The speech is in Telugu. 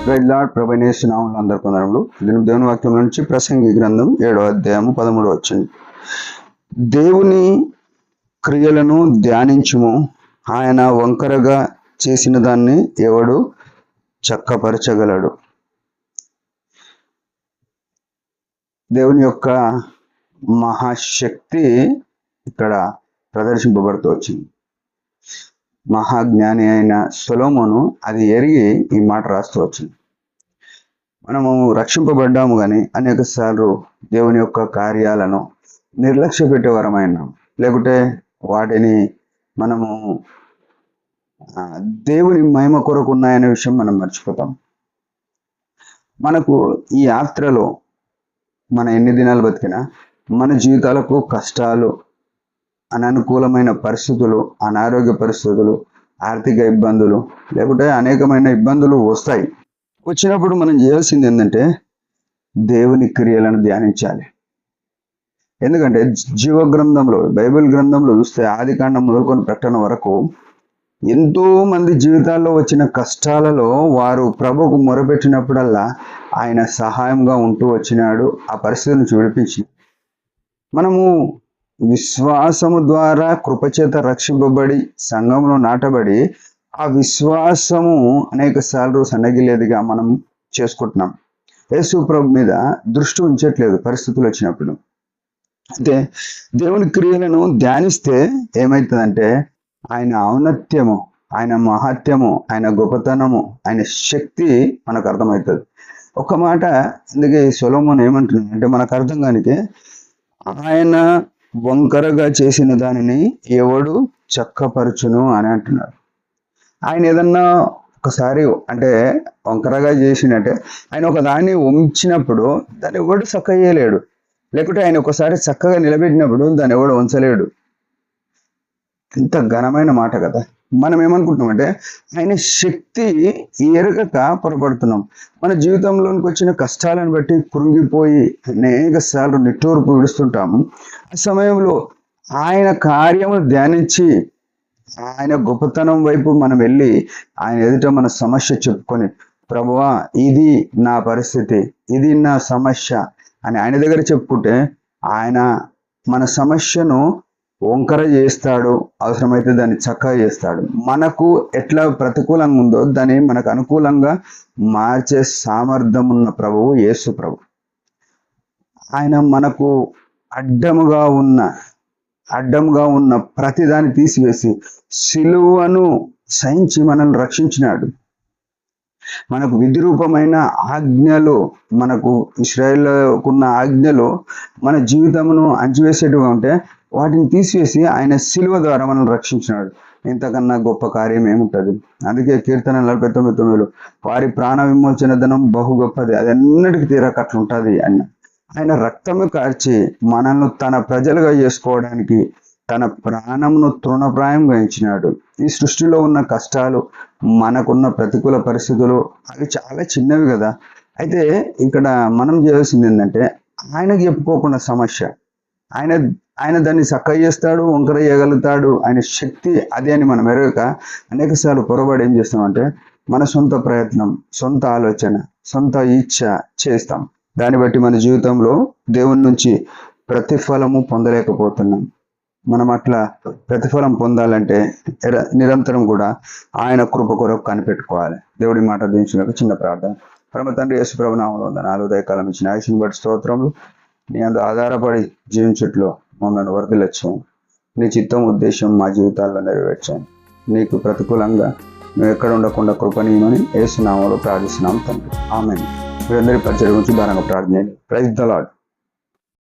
లార్డ్ ప్రభనేసు నామములో అందరికీ వందనములు. దేవుని వాక్యం నుంచి ప్రసంగి గ్రంథం 7వ అధ్యాయము 13వ వచనం. దేవుని క్రియలను ధ్యానించుము, ఆయన వంకరగా చేసిన దాన్ని ఎవడు చక్కపరచగలడు. దేవుని యొక్క మహాశక్తి ఇక్కడ ప్రదర్శింపబడుతూ వచ్చింది. మహాజ్ఞాని అయిన సొలొమోను అది ఎరిగి ఈ మాట రాస్తూ వచ్చింది. మనము రక్షింపబడ్డాము కానీ అనేక సార్లు దేవుని యొక్క కార్యాలను నిర్లక్ష్య పెట్టేవరమైనాం, లేకుంటే వాటిని మనము దేవుని మహిమ కొరకు ఉన్నాయనే విషయం మనం మర్చిపోతాం. మనకు ఈ యాత్రలో మన ఎన్ని దినాలు బతికినా మన జీవితాలకు కష్టాలు, అననుకూలమైన పరిస్థితులు, అనారోగ్య పరిస్థితులు, ఆర్థిక ఇబ్బందులు, లేకుంటే అనేకమైన ఇబ్బందులు వస్తాయి. వచ్చినప్పుడు మనం చేయాల్సింది ఏంటంటే దేవుని క్రియలను ధ్యానించాలి. ఎందుకంటే జీవ గ్రంథంలో, బైబిల్ గ్రంథంలో చూస్తే ఆదికాండం మొదలుకొని ప్రకటన వరకు ఎంతో మంది జీవితాల్లో వచ్చిన కష్టాలలో వారు ప్రభువుకు మొరపెట్టినప్పుడల్లా ఆయన సహాయంగా ఉంటూ వచ్చినాడు, ఆ పరిస్థితిని విడిపించి. మనము విశ్వాసము ద్వారా కృపచేత రక్షింపబడి సంఘంలో నాటబడి ఆ విశ్వాసము అనేక సార్లు సన్నగిలేదిగా మనం చేసుకుంటున్నాం. యేసు ప్రభు మీద దృష్టి ఉంచట్లేదు పరిస్థితులు వచ్చినప్పుడు. అయితే దేవుని క్రియలను ధ్యానిస్తే ఏమవుతుందంటే ఆయన ఔన్నత్యము, ఆయన మహత్యము, ఆయన గొప్పతనము, ఆయన శక్తి మనకు అర్థమవుతుంది. ఒక మాట అందుకే సొలొమోను ఏమంటున్నాడు అంటే మనకు అర్థం కానికే, ఆయన వంకరగా చేసిన దానిని ఎవడు చక్కపరచును అని అంటున్నాడు. ఆయన ఏదన్నా ఒకసారి అంటే వంకరగా చేసినట్టే ఆయన ఒక దాన్ని ఉంచినప్పుడు దాన్ని ఎవడు చక్క చేయలేడు, లేకుంటే ఆయన ఒకసారి చక్కగా నిలబెట్టినప్పుడు దాన్ని ఎవడు ఉంచలేడు. ఇంత ఘనమైన మాట కదా. మనం ఏమనుకుంటున్నామంటే ఆయన శక్తి ఎరగక పొరపడుతున్నాం. మన జీవితంలోనికి వచ్చిన కష్టాలను బట్టి కృంగిపోయి అనేక సార్లు నిట్టూర్పు విడుస్తుంటాము. ఆ సమయంలో ఆయన కార్యము ధ్యానించి ఆయన గొప్పతనం వైపు మనం వెళ్ళి ఆయన ఎదుట మన సమస్య చెప్పుకొని, ప్రభువా ఇది నా పరిస్థితి, ఇది నా సమస్య అని ఆయన దగ్గర చెప్పుకుంటే ఆయన మన సమస్యను వంకర చేస్తాడు, అవసరమైతే దాన్ని చక్కగా చేస్తాడు. మనకు ఎట్లా ప్రతికూలంగా ఉందో దాన్ని మనకు అనుకూలంగా మార్చే సామర్థ్యం ఉన్న ప్రభువు యేసు ప్రభు. ఆయన మనకు అడ్డముగా ఉన్న ప్రతిదాన్ని తీసివేసి సిలువను సహించి మనల్ని రక్షించినాడు. మనకు విధిరూపమైన ఆజ్ఞలు, మనకు ఇశ్రాయేలుకున్న ఆజ్ఞలు మన జీవితమును అంచివేసేట్టుగా ఉంటే వాటిని తీసివేసి ఆయన సిలువ ద్వారా మనల్ని రక్షించినాడు. ఇంతకన్నా గొప్ప కార్యం ఏముంటుంది? అందుకే కీర్తన 49:9 వారి ప్రాణ విమోచన ధనం బహు గొప్పది, అది ఎన్నటికి తీరకట్లుంటుంది అన్న. ఆయన రక్తము కార్చి మనల్ని తన ప్రజలుగా చేసుకోవడానికి తన ప్రాణమును తృణప్రాయంగా ఇచ్చినాడు. ఈ సృష్టిలో ఉన్న కష్టాలు, మనకున్న ప్రతికూల పరిస్థితులు అవి చాలా చిన్నవి కదా. అయితే ఇక్కడ మనం చేయాల్సింది ఏంటంటే ఆయనకు చెప్పుకోకుండా సమస్య ఆయన దాన్ని చక్కగా చేస్తాడు, వంకర చేయగలుగుతాడు, ఆయన శక్తి అదే అని మనం ఎరగక అనేకసార్లు పొరపాటు ఏం చేస్తామంటే మన సొంత ప్రయత్నం, సొంత ఆలోచన, సొంత ఇచ్ఛ చేస్తాం. దాన్ని బట్టి మన జీవితంలో దేవుని నుంచి ప్రతిఫలము పొందలేకపోతున్నాం. మనం అట్లా ప్రతిఫలం పొందాలంటే నిరంతరం కూడా ఆయన కృప కొరకు కనిపెట్టుకోవాలి. దేవుడి మాట దించినాక చిన్న ప్రార్థన. పరమ తండ్రి యేసు ప్రభు నామములో వందనాలు. ఉదయకాలం ఇచ్చిన ఆయుష్ని బట్టి స్తోత్రములు. నీ అందు ఆధారపడి జీవించుట్లో మమ్మల్ని వర్ధిల్లచ్చు. నీ చిత్తం, ఉద్దేశం మా జీవితాల్లో నెరవేర్చండి. నీకు ప్రతికూలంగా మేము ఎక్కడ ఉండకుండా కృపణీయమని యేసు నామములో ప్రార్థిస్తున్నాం తండ్రి. ఆమేన్. మీరందరి పరిచయం గురించి దానంగా ప్రార్థన చేయండి. Praise the lord.